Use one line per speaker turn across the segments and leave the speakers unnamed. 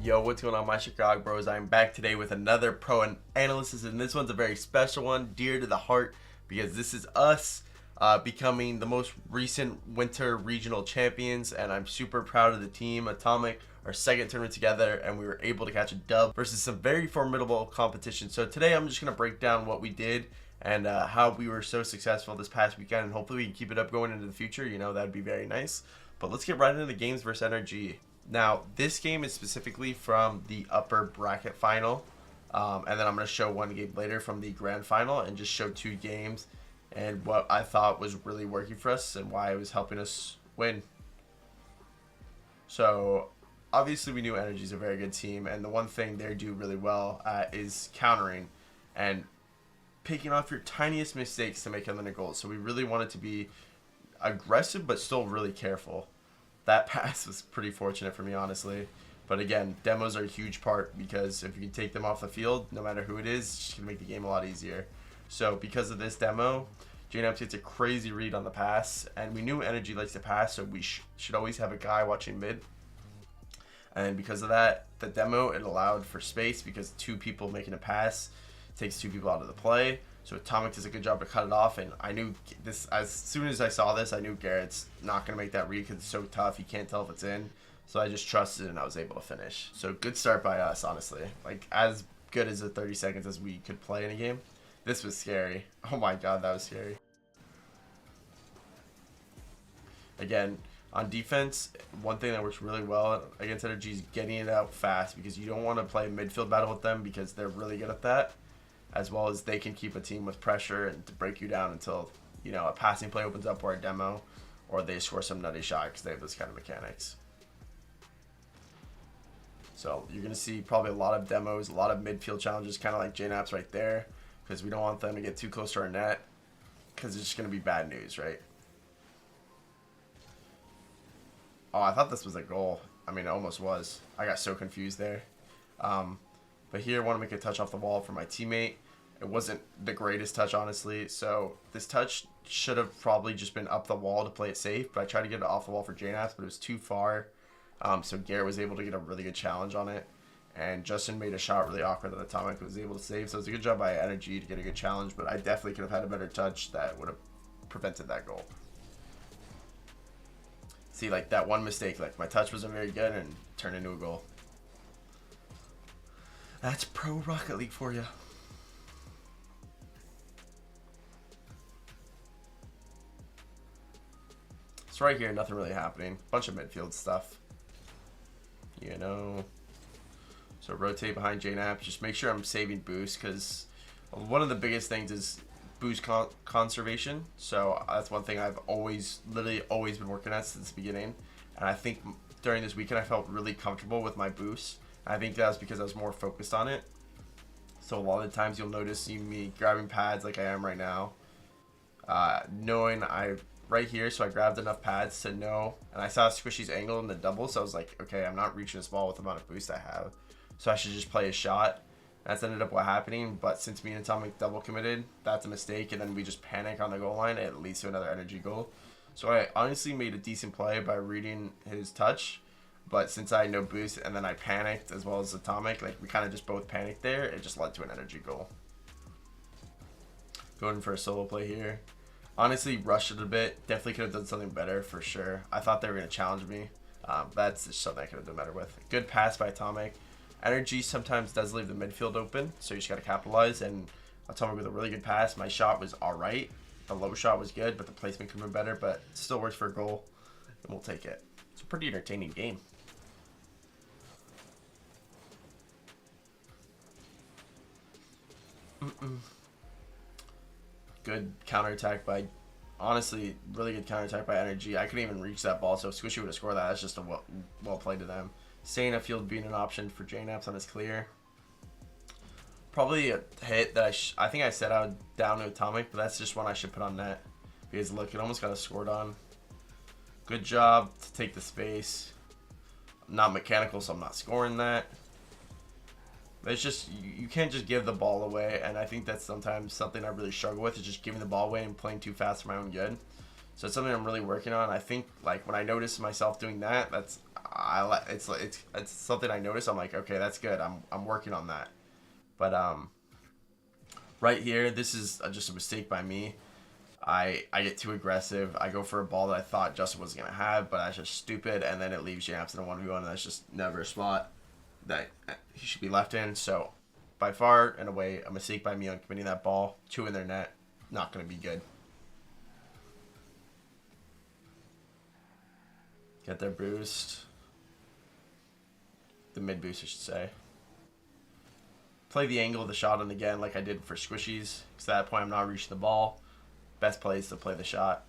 Yo, what's going on, my Chicago bros? I'm back today with another pro analysis, and this one's a very special one, dear to the heart, because this is us becoming the most recent winter regional champions, and I'm super proud of the team. Atomic, our second tournament together, and we were able to catch a dub versus some very formidable competition. So today I'm just going to break down what we did and how we were so successful this past weekend, and hopefully we can keep it up going into the future. You know, that'd be very nice. But let's get right into the games versus NRG. Now, this game is specifically from the upper bracket final, and then I'm going to show one game later from the grand final and just show two games and what I thought was really working for us and why it was helping us win. So, obviously we knew NRG is a very good team, and the one thing they do really well is countering and picking off your tiniest mistakes to make another goal. So we really wanted to be aggressive but still really careful. That pass was pretty fortunate for me, honestly. But again, demos are a huge part because if you can take them off the field, no matter who it is, it's just going to make the game a lot easier. So because of this demo, Jstn gets a crazy read on the pass. And we knew NRG likes to pass, so we should always have a guy watching mid. And because of that, the demo, it allowed for space because two people making a pass takes two people out of the play. So Atomic does a good job to cut it off, and I knew this as soon as I saw this, I knew Garrett's not going to make that read because it's so tough. He can't tell if it's in. So I just trusted, and I was able to finish. So good start by us, honestly. Like, as good as the 30 seconds as we could play in a game. This was scary. Oh my god, that was scary. Again, on defense, one thing that works really well against NRG is getting it out fast because you don't want to play a midfield battle with them because they're really good at that. As well as they can keep a team with pressure and to break you down until, you know, a passing play opens up or a demo, or they score some nutty shot because they have those kind of mechanics. So you're going to see probably a lot of demos, a lot of midfield challenges, kind of like Jstn right there, because we don't want them to get too close to our net because it's just going to be bad news, right? Oh, I thought this was a goal. I mean, it almost was. I got so confused there. But here I want to make a touch off the wall for my teammate. It wasn't the greatest touch, honestly. So this touch should have probably just been up the wall to play it safe. But I tried to get it off the wall for Jstn, but it was too far. So Garrett was able to get a really good challenge on it. And Justin made a shot really awkward that Atomic was able to save. So it was a good job by NRG to get a good challenge. But I definitely could have had a better touch that would have prevented that goal. See, like that one mistake, like my touch wasn't very good and turned into a goal. That's pro Rocket League for you. So right here, nothing really happening. Bunch of midfield stuff. You know. So rotate behind Jstn. Just make sure I'm saving boost because one of the biggest things is boost conservation. So that's one thing I've literally always been working at since the beginning. And I think during this weekend I felt really comfortable with my boost. I think that was because I was more focused on it. So a lot of the times you'll notice me grabbing pads like I am right now. Knowing right here, so I grabbed enough pads to know, and I saw Squishy's angle in the double, so I was like, okay, I'm not reaching this ball with the amount of boost I have. So I should just play a shot. That's ended up what happening, but since me and Atomic double committed, that's a mistake, and then we just panic on the goal line, and it leads to another NRG goal. So I honestly made a decent play by reading his touch. But since I no boost and then I panicked as well as Atomic, like we kind of just both panicked there, it just led to an NRG goal. Going for a solo play here. Honestly, rushed it a bit. Definitely could have done something better for sure. I thought they were going to challenge me. That's just something I could have done better with. Good pass by Atomic. NRG sometimes does leave the midfield open, so you just got to capitalize. And Atomic with a really good pass. My shot was alright. The low shot was good, but the placement could have been better, but still works for a goal. And we'll take it. It's a pretty entertaining game. Good counterattack by, honestly, really good counterattack by NRG. I couldn't even reach that ball, so if Squishy would have scored that, that's just a well played to them. Staying at field being an option for Jstn on his clear. Probably a hit that I think I said I would down to Atomic, but that's just one I should put on net. Because look, it almost got us scored on. Good job to take the space. I'm not mechanical, so I'm not scoring that. But it's just, you can't just give the ball away, and I think that's sometimes something I really struggle with, is just giving the ball away and playing too fast for my own good. So it's something I'm really working on. I think, like, when I notice myself doing that, it's something I noticed. I'm like, okay, that's good. I'm working on that. But right here, this is just a mistake by me. I get too aggressive. I go for a ball that I thought Justin was gonna have, but that's just stupid, and then it leaves Jamps in a 1v1, and that's just never a spot that he should be left in. So by far and away, a mistake by me on committing that ball. 2 in their net, not gonna be good. Get their boost. The mid boost, I should say. Play the angle of the shot on again like I did for squishies. Because at that point, I'm not reaching the ball. Best play is to play the shot.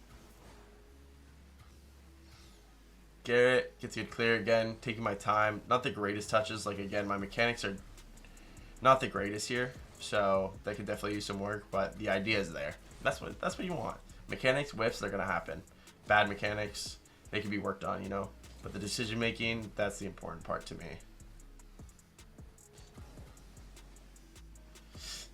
Garrett gets it clear again. Taking my time. Not the greatest touches. Like, again, my mechanics are not the greatest here. So they could definitely use some work. But the idea is there. That's what you want. Mechanics, whiffs, they're going to happen. Bad mechanics, they can be worked on, you know. But the decision making, that's the important part to me.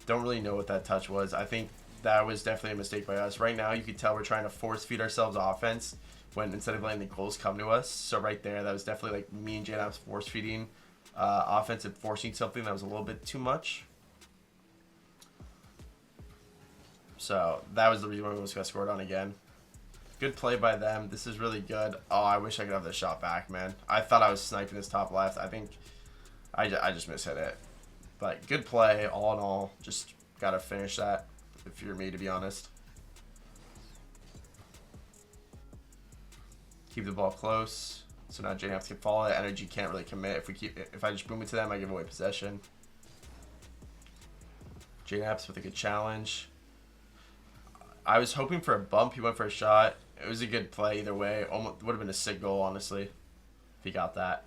Don't really know what that touch was. I think that was definitely a mistake by us. Right now, you can tell we're trying to force feed ourselves offense when instead of letting the goals come to us. So right there, that was definitely like me and Jstn force feeding offense and forcing something that was a little bit too much. So that was the reason why we almost got scored on again. Good play by them. This is really good. Oh, I wish I could have the shot back, man. I thought I was sniping this top left. I think I just mishit it. But good play, all in all. Just got to finish that, if you're me, to be honest. Keep the ball close. So now Jstn can follow it. NRG can't really commit. If I just boom it to them, I give away possession. Jstn with a good challenge. I was hoping for a bump. He went for a shot. It was a good play either way. Almost would have been a sick goal, honestly, if he got that.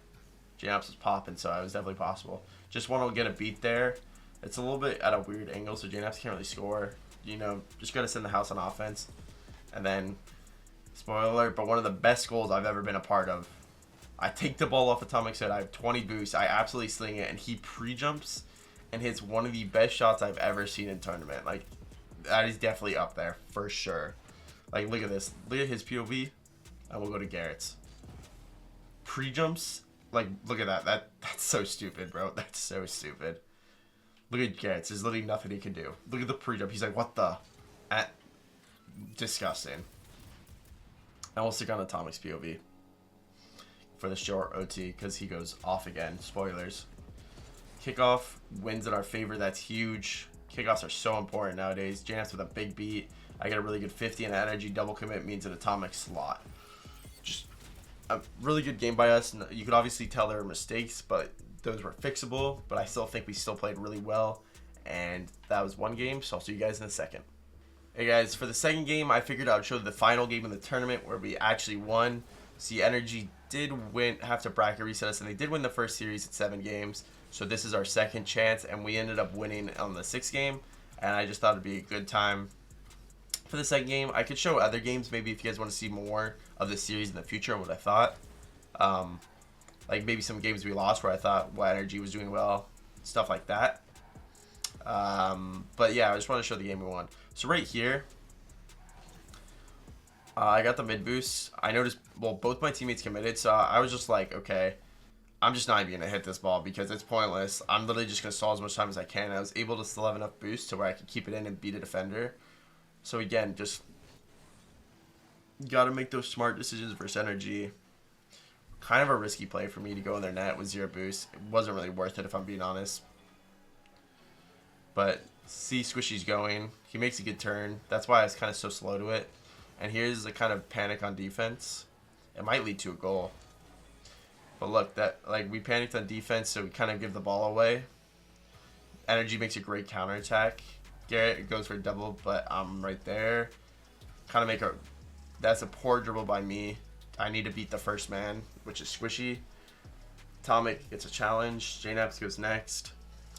Jstn was popping, so it was definitely possible. Just want to get a beat there. It's a little bit at a weird angle, so Jstn can't really score. You know, just got to send the house on offense. And then, spoiler alert, but one of the best goals I've ever been a part of. I take the ball off Atomic's head. I have 20 boosts. I absolutely sling it, and he pre-jumps and hits one of the best shots I've ever seen in tournament. Like, that is definitely up there, for sure. Like, look at this. Look at his POV, and we'll go to Garrett's. Pre-jumps, like, look at that. That's so stupid, bro. That's so stupid. Look at Garrett's. There's literally nothing he can do. Look at the pre-jump. He's like, what the? Disgusting. And we'll stick on Atomic's POV for the short OT, because he goes off again. Spoilers. Kickoff wins in our favor. That's huge. Kickoffs are so important nowadays. Jstn with a big beat. I get a really good 50, and NRG double commit means an Atomic slot. Just a really good game by us. You could obviously tell there were mistakes, but those were fixable. But I still think we still played really well. And that was one game, so I'll see you guys in a second. Hey guys, for the second game, I figured I would show the final game of the tournament where we actually won. See, NRG did have to bracket reset us, and they did win the first series at 7 games. So this is our second chance, and we ended up winning on the 6th game. And I just thought it'd be a good time for the second game. I could show other games, maybe if you guys want to see more of this series in the future, what I thought. Like maybe some games we lost where I thought NRG was doing well, stuff like that. But yeah, I just want to show the game we won. So right here, I got the mid boost. I noticed, well, both my teammates committed, so I was just like, okay, I'm just not even going to hit this ball because it's pointless. I'm literally just going to stall as much time as I can. I was able to still have enough boost to where I could keep it in and beat a defender. So again, just got to make those smart decisions versus NRG. Kind of a risky play for me to go in their net with 0 boost. It wasn't really worth it if I'm being honest. But see Squishy's going. He makes a good turn. That's why I was kind of so slow to it. And here's a kind of panic on defense. It might lead to a goal. But look, we panicked on defense, so we kind of give the ball away. NRG makes a great counterattack. Garrett goes for a double, but I'm right there. Kind of that's a poor dribble by me. I need to beat the first man, which is Squishy. Atomic gets a challenge. Jstn goes next.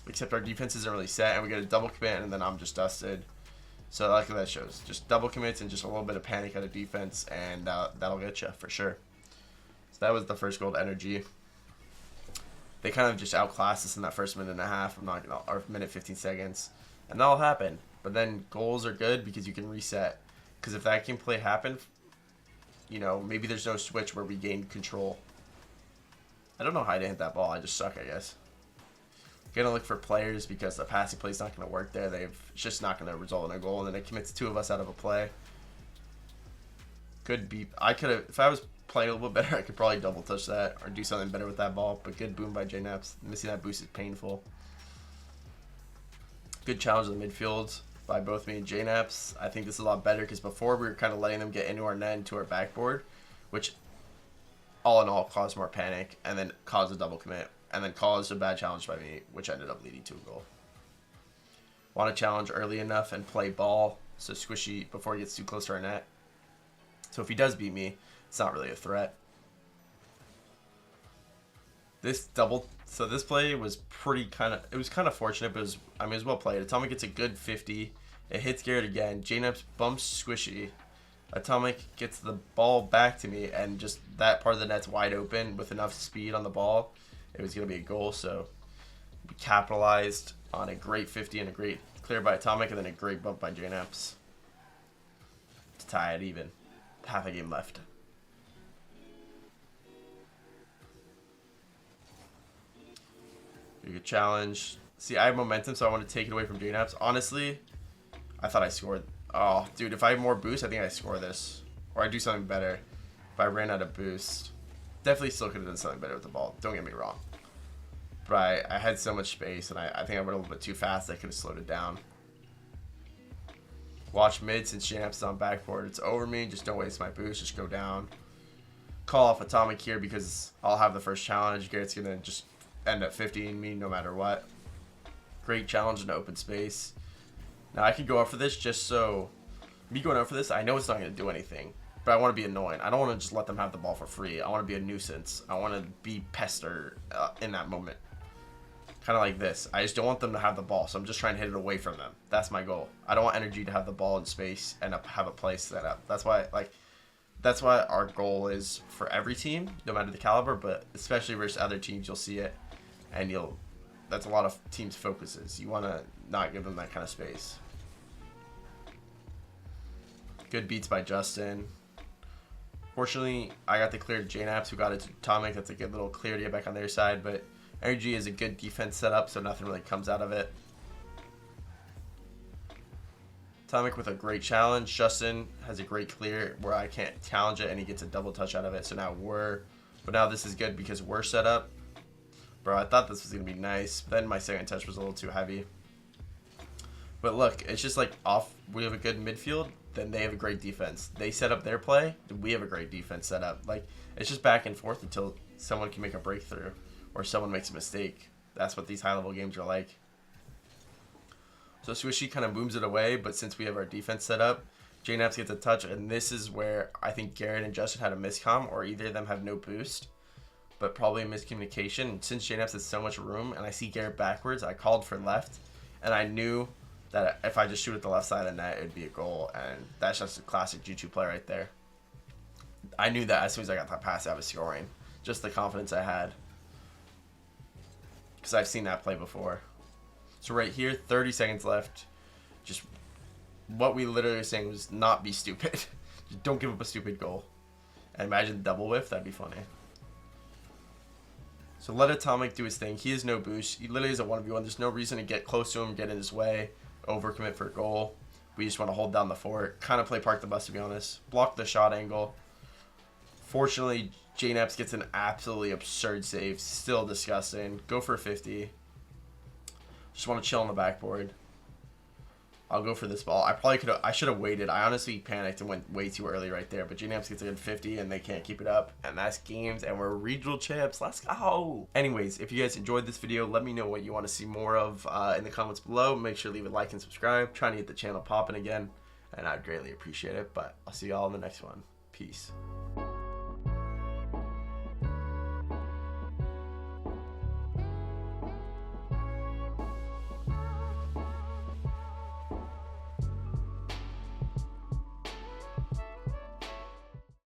Except our defense isn't really set, and we get a double commit, and then I'm just dusted. So like that shows. Just double commits and just a little bit of panic out of defense, and that'll get you for sure. So that was the first goal to NRG. They kind of just outclassed us in that first minute and a half. Or minute 15 seconds. And that'll happen. But then goals are good because you can reset. Because if that gameplay happened, you know, maybe there's no switch where we gain control. I don't know how I didn't hit that ball. I just suck, I guess. Gonna look for players because the passing play is not going to work there. It's just not going to result in a goal, and then it commits 2 of us out of a play. Good beat. I could have, if I was playing a little bit better, I could probably double touch that or do something better with that ball. But good boom by Jnaps. Missing that boost is painful. Good challenge in the midfield by both me and Jnaps. I think this is a lot better because before we were kind of letting them get into our net, into our backboard, which all in all caused more panic and then caused a double commit and then caused a bad challenge by me, which ended up leading to a goal. Want to challenge early enough and play ball so Squishy before he gets too close to our net. So if he does beat me, it's not really a threat. This play was it was kind of fortunate, but it was well played. Atomic gets a good 50. It hits Garrett again. Jnaps bumps Squishy. Atomic gets the ball back to me, and just that part of the net's wide open with enough speed on the ball. It was going to be a goal, so we capitalized on a great 50 and a great clear by Atomic, and then a great bump by Jnaps to tie it even. Half a game left. Pretty good challenge. See, I have momentum, so I want to take it away from Jnaps. Honestly, I thought I scored. Oh, dude, if I have more boost, I think I score this. Or I do something better. If I ran out of boost. Definitely still could have done something better with the ball. Don't get me wrong. But I had so much space, and I think I went a little bit too fast. I could have slowed it down. Watch mid since Jnaps is on backboard. It's over me. Just don't waste my boost. Just go down. Call off Atomic here because I'll have the first challenge. Garrett's going to just end up 50ing me no matter what. Great challenge in open space. Now I could go up for this just so... Me going up for this, I know it's not going to do anything. But I want to be annoying. I don't want to just let them have the ball for free. I want to be a nuisance. I want to be pester in that moment. Kind of like this. I just don't want them to have the ball, so I'm just trying to hit it away from them. That's my goal. I don't want NRG to have the ball in space and have a play set up. That's why our goal is for every team, no matter the caliber, but especially versus other teams, you'll see it, and that's a lot of teams' focuses. You want to not give them that kind of space. Good beats by Jstn. Fortunately, I got the clear to Jnaps, who got it to Atomic. That's a good little clear to get back on their side, but NRG is a good defense setup, so nothing really comes out of it. Atomic with a great challenge. Jstn has a great clear where I can't challenge it, and he gets a double touch out of it. So now now this is good because we're set up. Bro, I thought this was going to be nice. Then my second touch was a little too heavy. But look, it's just like off. We have a good midfield, then they have a great defense. They set up their play, then we have a great defense set up. Like, it's just back and forth until someone can make a breakthrough or someone makes a mistake. That's what these high-level games are like. So Swishy kind of booms it away, but since we have our defense set up, Jnaps gets a touch, and this is where I think Garrett and Jstn had a miscomm, or either of them have no boost, but probably a miscommunication. And since Jnaps has so much room, and I see Garrett backwards, I called for left, and I knew that if I just shoot at the left side of the net, it would be a goal, and that's just a classic G2 play right there. I knew that as soon as I got that pass, I was scoring. Just the confidence I had. Because I've seen that play before. So right here, 30 seconds left. Just what we literally were saying was not be stupid. Just don't give up a stupid goal. And imagine double whiff, that'd be funny. So let Atomic do his thing. He has no boost. He literally is a 1v1. There's no reason to get close to him, get in his way, overcommit for a goal. We just want to hold down the fort. Kind of play park the bus, to be honest. Block the shot angle. Fortunately, Jnaps gets an absolutely absurd save. Still disgusting. Go for 50. Just want to chill on the backboard. I'll go for this ball. I should have waited. I honestly panicked and went way too early right there. But Jnaps gets a good 50 and they can't keep it up. And that's games and we're regional champs. Let's go. Anyways, if you guys enjoyed this video, let me know what you want to see more of in the comments below. Make sure to leave a like and subscribe. Trying to get the channel popping again. And I'd greatly appreciate it. But I'll see y'all in the next one. Peace.